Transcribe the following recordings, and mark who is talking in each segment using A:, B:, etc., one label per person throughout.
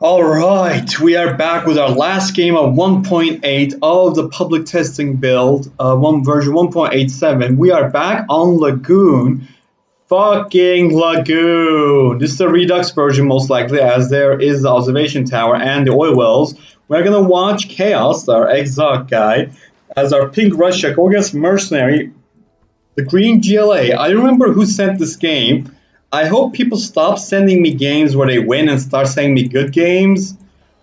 A: Alright, we are back with our last game of 1.8 of the public testing build, version 1.87. We are back on Lagoon. Fucking Lagoon! This is the Redux version most likely, as there is the observation tower and the oil wells. We're gonna watch XAOC, our XAOC guy, as our pink Russia go against Mercenary, the green GLA. I remember who sent this game. I hope people stop sending me games where they win and start sending me good games.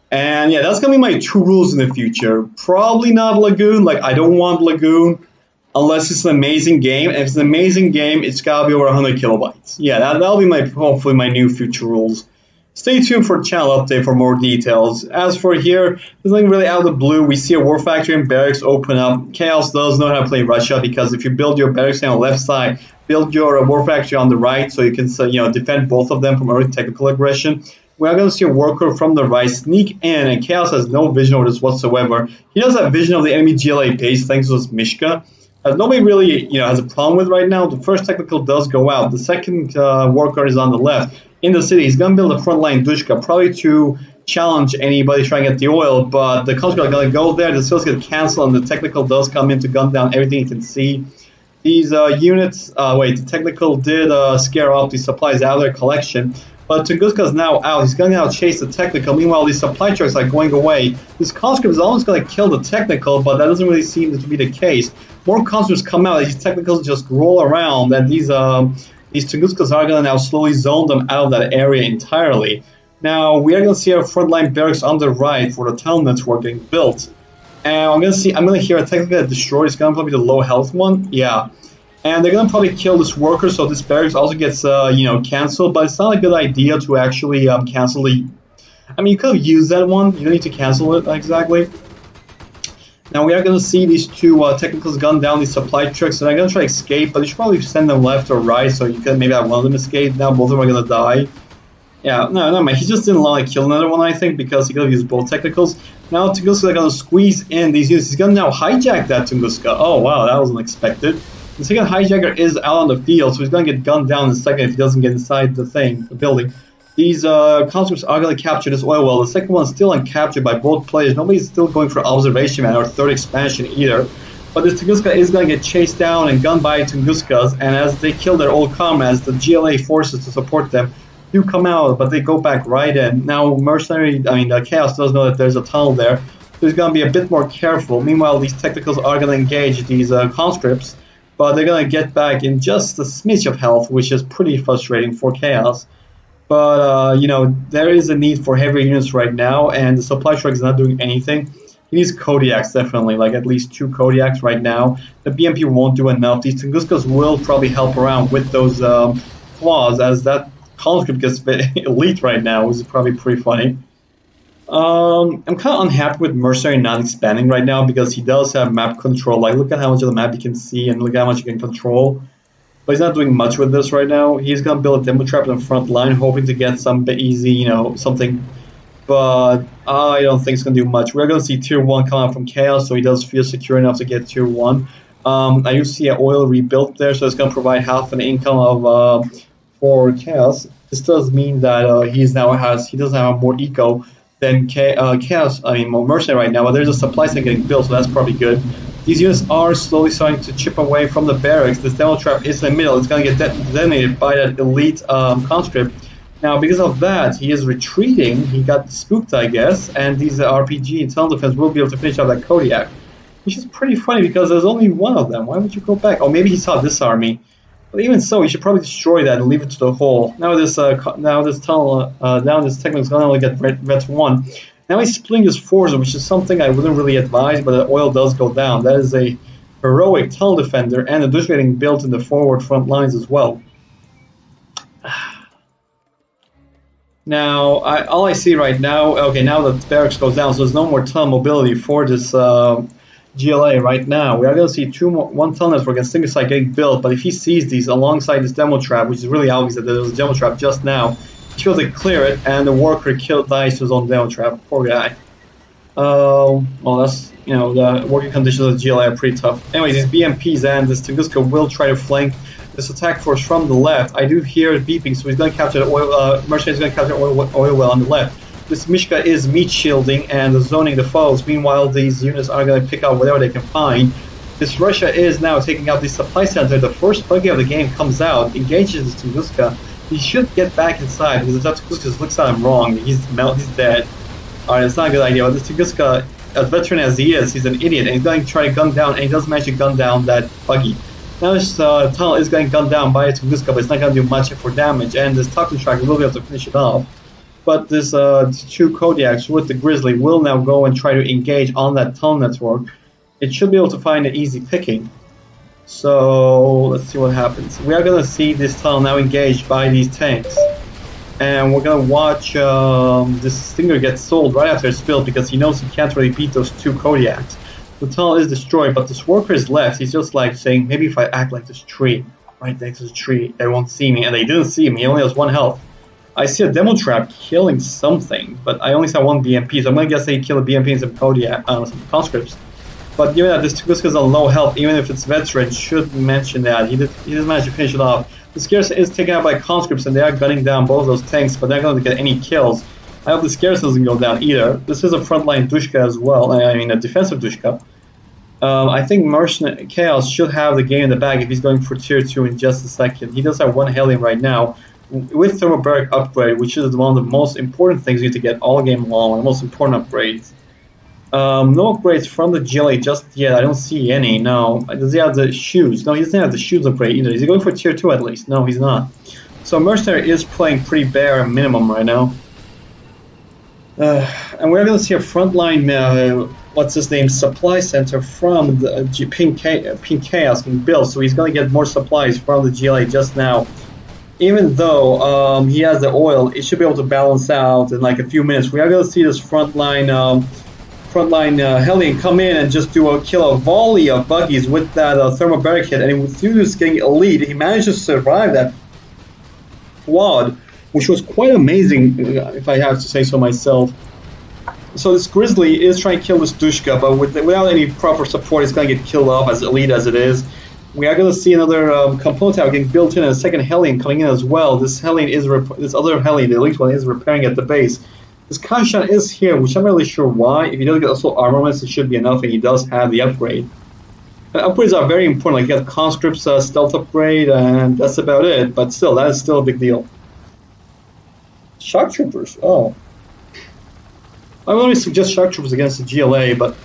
A: And yeah, that's gonna be my two rules in the future. Probably not Lagoon. Like, I don't want Lagoon unless it's an amazing game. And if it's an amazing game, it's gotta be over 100 kilobytes. Yeah, that'll be hopefully my new future rules. Stay tuned for channel update for more details. As for here, there's nothing really out of the blue. We see a war factory and barracks open up. XAOC does know how to play Russia, because if you build your barracks on the left side, build your war factory on the right, so you can defend both of them from early technical aggression. We are going to see a worker from the right sneak in, and XAOC has no vision of this whatsoever. He does have vision of the enemy GLA base thanks to his Mishka. Nobody really has a problem with right now. The first technical does go out. The second worker is on the left in the city. He's going to build a frontline Dushka, probably to challenge anybody trying to get the oil, but the conscript are going to go there. The sales get canceled, and the technical does come in to gun down everything you can see. These units, the technical did scare off the supplies out of their collection, but Tunguska is now out. He's going to now chase the technical. Meanwhile, these supply trucks are going away. This conscript is almost going to kill the technical, but that doesn't really seem to be the case. More conscripts come out. These technicals just roll around, and these Tunguskas are going to now slowly zone them out of that area entirely. Now, we are going to see our frontline barracks on the right for the tunnel network getting built. And I'm going to hear a technical get destroyed. It's going to probably be the low health one. Yeah. And they're going to probably kill this worker, so this barracks also gets, canceled. But it's not a good idea to actually cancel the... I mean, you could have used that one. You don't need to cancel it exactly. Now, we are going to see these two technicals gun down these supply trucks, and they're going to try to escape, but you should probably send them left or right, so you can maybe have one of them escape. Now, both of them are going to die. Yeah, no, man. He just didn't want to kill another one, I think, because he could have used both technicals. Now, Tunguska are going to squeeze in these units. He's going to now hijack that Tunguska. Oh, wow, that was unexpected. The second hijacker is out on the field, so he's going to get gunned down in a second if he doesn't get inside the building. These conscripts are going to capture this oil well. The second one is still uncaptured by both players. Nobody's still going for observation man or third expansion either. But this Tunguska is going to get chased down and gunned by Tunguskas, and as they kill their old comrades, the GLA forces to support them do come out, but they go back right in. Now, XAOC does know that there's a tunnel there, so he's going to be a bit more careful. Meanwhile, these technicals are going to engage these conscripts, but they're going to get back in just a smidge of health, which is pretty frustrating for XAOC. But, there is a need for heavier units right now, and the supply truck is not doing anything. He needs Kodiaks, definitely, like at least 2 Kodiaks right now. The BMP won't do enough. These Tunguskas will probably help around with those flaws, as that conscript gets elite right now, which is probably pretty funny. I'm kind of unhappy with Mercenary not expanding right now, because he does have map control. Like, look at how much of the map you can see, and look at how much you can control. But he's not doing much with this right now. He's going to build a demo trap in the front line, hoping to get some easy, something. But I don't think it's going to do much. We're going to see Tier 1 come out from XAOC, so he does feel secure enough to get Tier 1. I do see an oil rebuilt there, so it's going to provide half an income of for XAOC. This does mean that he doesn't have more eco than Mercenary right now, but there's a supply site getting built, so that's probably good. These units are slowly starting to chip away from the barracks. This demo trap is in the middle. It's going to get detonated by that elite conscript. Now, because of that, he is retreating. He got spooked, I guess, and these RPG and tunnel defense will be able to finish out that Kodiak, which is pretty funny because there's only one of them. Why would you go back? Oh, maybe he saw this army. But even so, you should probably destroy that and leave it to the hole. Now this tunnel, now this technical is going to only get ret 1. Now he's splitting his forces, which is something I wouldn't really advise, but the oil does go down. That is a heroic tunnel defender, and the Dush getting built in the forward front lines as well. Now, all I see right now, okay, now the barracks goes down, so there's no more tunnel mobility for this GLA right now. We are going to see one tunnel network and single site getting built, but if he sees these alongside this demo trap, which is really obvious that there was a demo trap just now, he goes to clear it, and the worker dies to his own demo trap. Poor guy. Well, that's, the working conditions of the GLA are pretty tough. Anyways, these BMPs and this Tunguska will try to flank this attack force from the left. I do hear it beeping, so he's going to capture the oil. Mercenary is going to capture the oil well on the left. this Mishka is meat shielding and zoning the foes. Meanwhile, these units are going to pick up whatever they can find. This Russia is now taking out the supply center. The first buggy of the game comes out, engages Tunguska. He should get back inside because if Tunguska looks at him wrong, he's dead. Alright, it's not a good idea. But this Tunguska, as veteran as he is, he's an idiot and he's going to try to gun down, and he does manage to gun down that buggy. Now this tunnel is getting gunned down by Tunguska, but it's not going to do much for damage, and this toxic track will be able to finish it off. But this two Kodiaks with the Grizzly will now go and try to engage on that tunnel network. It should be able to find an easy picking. So let's see what happens. We are going to see this tunnel now engaged by these tanks. And we're going to watch this Stinger get sold right after it's built because he knows he can't really beat those two Kodiaks. The tunnel is destroyed, but this worker is left. He's just like saying, maybe if I act like this tree, right next to the tree, they won't see me. And they didn't see him. He only has 1 health. I see a demo trap killing something, but I only saw 1 BMP, so I'm going to guess they kill a BMP and some Kodiak, some conscripts. But given that this Tunguska is on low health, even if it's veteran, should mention that. He doesn't manage to finish it off. The Scarce is taken out by conscripts and they are gunning down both those tanks, but they're not going to get any kills. I hope the Scarce doesn't go down either. This is a frontline Dushka as well, I mean a defensive Dushka. I think Mercenary Chaos should have the game in the bag if he's going for tier 2 in just a second. He does have 1 Hellion right now with Thermobaric upgrade, which is one of the most important things you need to get all game long, the most important upgrades. No upgrades from the GLA just yet. I don't see any. No. Does he have the shoes? No, he doesn't have the shoes upgrade either. Is he going for tier 2 at least? No, he's not. So Mercenary is playing pretty bare minimum right now. And we're going to see a frontline, what's his name, supply center from the Pink Chaos being built. So he's going to get more supplies from the GLA just now. Even though he has the oil, it should be able to balance out in like a few minutes. We are going to see this frontline Hellion come in and just kill a volley of buggies with that thermobaric hit, and through this getting elite, he managed to survive that quad, which was quite amazing, if I have to say so myself. So this Grizzly is trying to kill this Dushka, but without any proper support, it's going to get killed off, as elite as it is. We are going to see another component tower getting built in, and a second Hellion coming in as well. This Hellion is this other Hellion, the elite one, is repairing at the base. This Kanshan is here, which I'm not really sure why. If he doesn't get assault armaments, it should be enough, and he does have the upgrade. And upgrades are very important, like you have conscripts, stealth upgrade, and that's about it. But still, that is still a big deal. Shock troopers, oh. I would only suggest shock troopers against the GLA, but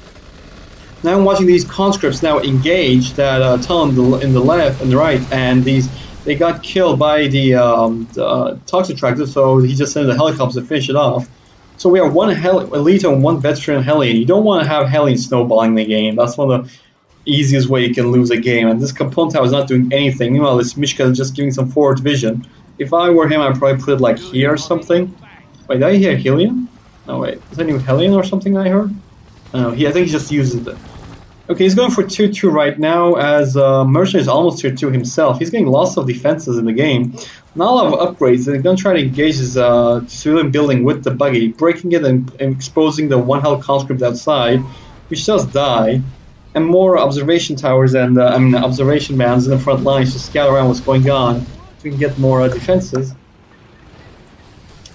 A: now I'm watching these conscripts now engage that tunnel in the left and the right, and they got killed by the toxic tractor, so he just sent the helicopters to finish it off. So we have 1 elite and 1 veteran Hellion. You don't want to have Hellion snowballing the game. That's one of the easiest way you can lose a game. And this component tower is not doing anything. Meanwhile, this Mishka is just giving some forward vision. If I were him, I'd probably put it like here or something. Wait, did I hear Hellion? No, wait. Is that new Hellion or something I heard? I think he just uses it. Okay, he's going for tier 2 right now, as Mercenary is almost tier 2 himself. He's getting lots of defenses in the game. Not a lot of upgrades, and they're going to try to engage his civilian building with the buggy, breaking it and exposing the 1 health conscript outside, which does die. And more observation towers and observation bands in the front lines to scout around what's going on, so we can get more defenses.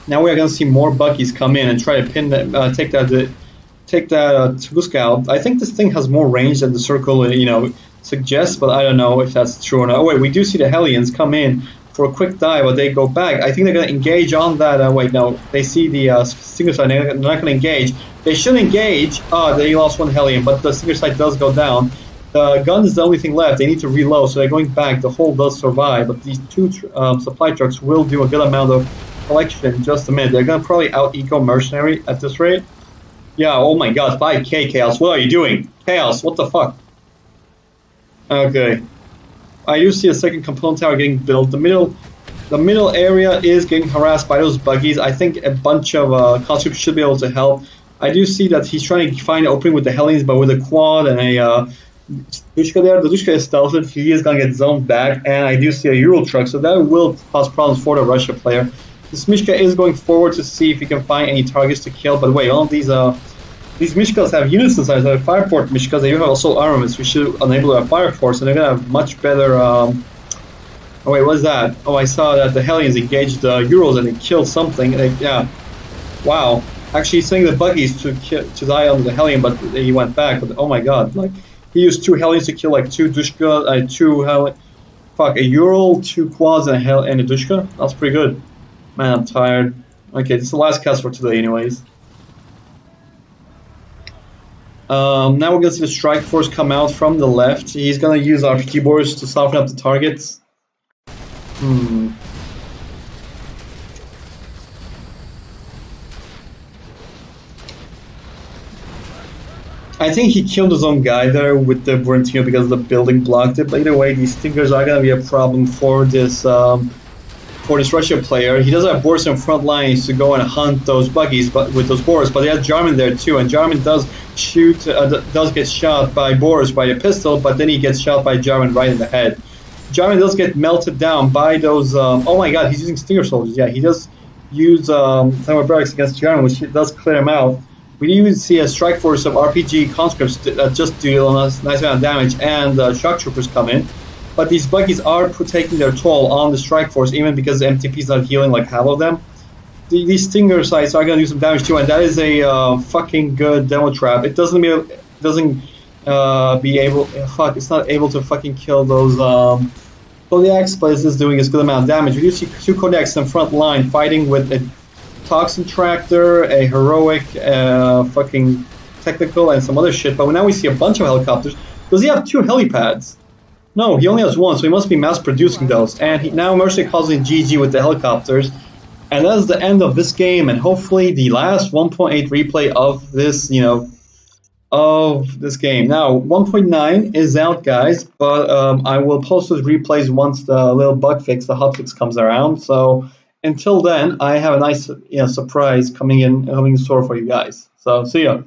A: Now we are going to see more buggies come in and try to pin that, take that Tunguska out. I think this thing has more range than the circle, suggests, but I don't know if that's true or not. Oh wait, we do see the Hellions come in for a quick dive, but they go back. I think they're going to engage on that. Wait, no, they see the Stinger side. They're not going to engage. They should engage. They lost 1 Hellion, but the Stinger side does go down. The gun is the only thing left. They need to reload, so they're going back. The hull does survive, but these 2 supply trucks will do a good amount of collection in just a minute. They're going to probably out-eco Mercenary at this rate. Yeah, oh my god, 5k Chaos, what are you doing? Chaos, what the fuck? Okay. I do see a second component tower getting built. The middle area is getting harassed by those buggies. I think a bunch of conscripts should be able to help. I do see that he's trying to find an opening with the Hellions, but with a quad and a Dushka there. The Dushka is stealthed. He is going to get zoned back, and I do see a Euro truck, so that will cause problems for the Russia player. This Mishka is going forward to see if he can find any targets to kill, but wait, all of these Mishkas have units inside, so they're Fireport Mishkas, they do have also armaments, which should enable a Fire Force, and they're going to have much better, oh wait, what is that? Oh, I saw that the Hellions engaged the Euros and they killed something, yeah, wow. Actually saying the buggies to die under the Hellion, but he went back. But oh my god, like he used 2 Hellions to kill like 2 Dushka, 2 Hellion, fuck, a Ural, 2 quads and a Dushka. That's pretty good. Man, I'm tired. Okay, this is the last cast for today, anyways. Now we're gonna see the Strike Force come out from the left. He's gonna use RPG boards to soften up the targets. I think he killed his own guy there with the Brentino because the building blocked it. But either way, these stinkers are gonna be a problem for this Russia player. He does have boars in front lines to go and hunt those buggies, but with those boars. But he has Jarman there too, and Jarman does shoot, does get shot by boars by a pistol, but then he gets shot by Jarman right in the head. Jarman does get melted down by those. Oh my God, he's using stinger soldiers. Yeah, he does use thermal barracks against Jarman, which does clear him out. We even see a strike force of RPG conscripts just deal a nice amount of damage, and shock troopers come in. But these buggies are taking their toll on the strike force, even because the MTP is not healing like half of them. These stinger sites are going to do some damage too, and that is a fucking good demo trap. It doesn't be able. Fuck, it's not able to fucking kill those Kodiaks, but it's doing a good amount of damage. We do see 2 Kodiaks in front line fighting with a Toxin Tractor, a heroic, fucking technical, and some other shit. But now we see a bunch of helicopters. Does he have 2 helipads? No, he only has 1, so he must be mass producing those. And now Mercenary calls in GG with the helicopters. And that is the end of this game, and hopefully the last 1.8 replay of this, of this game. Now, 1.9 is out, guys, but I will post those replays once the little bug fix, the hotfix comes around. So until then, I have a nice surprise coming in store for you guys. So see ya.